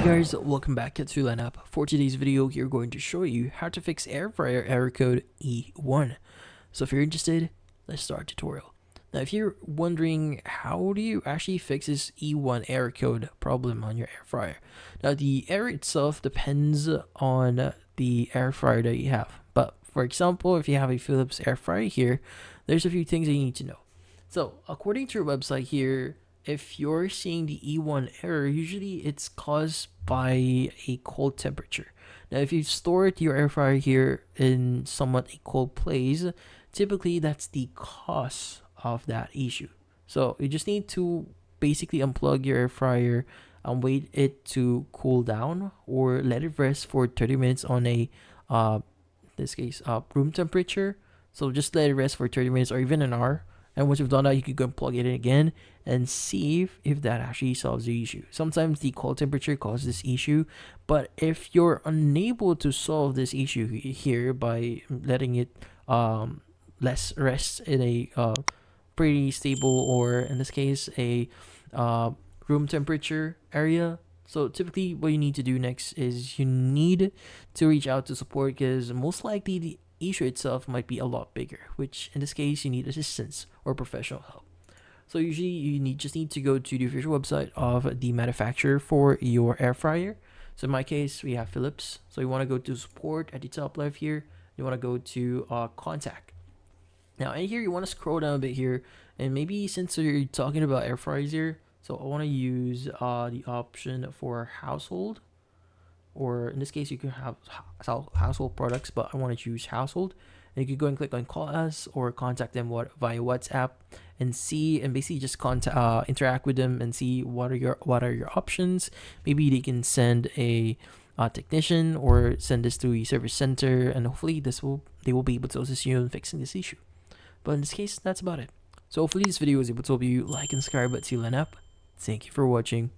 Hey guys, welcome back to Lineup. For today's video, we're going to show you how to fix air fryer error code E1. So if you're interested, let's start tutorial. Now if you're wondering how do you actually fix this E1 error code problem on your air fryer. Now the error itself depends on the air fryer that you have. But for example, if you have a Philips air fryer here, there's a few things that you need to know. So according to your website here, if you're seeing the E1 error, usually it's caused by a cold temperature. Now, if you've stored your air fryer here in somewhat a cold place, typically that's the cause of that issue. So you just need to basically unplug your air fryer and wait it to cool down, or let it rest for 30 minutes on a, in this case, room temperature. So just let it rest for 30 minutes or even an hour. And once you've done that, you can go and plug it in again and see if that actually solves the issue. Sometimes the cold temperature causes this issue, but if you're unable to solve this issue here by letting it less rest in a pretty stable, or in this case a room temperature area, so typically what you need to do next is you need to reach out to support, because most likely the issue itself might be a lot bigger, which in this case you need assistance or professional help. So usually you just need to go to the official website of the manufacturer for your air fryer. So in my case, we have Philips. So you want to go to support at the top left here. You want to go to contact. Now in here you want to scroll down a bit here, and maybe since you're talking about air fryers here, so I want to use the option for household, or in this case you can have household products, but I want to choose household. And you can go and click on call us or contact them via WhatsApp and see, and basically just interact with them and see what are your options. Maybe they can send a technician or send this to a service center, and hopefully they will be able to assist you in fixing this issue. But in this case, that's about it. So hopefully this video was able to help you. Like and subscribe at Lineup. Thank you for watching.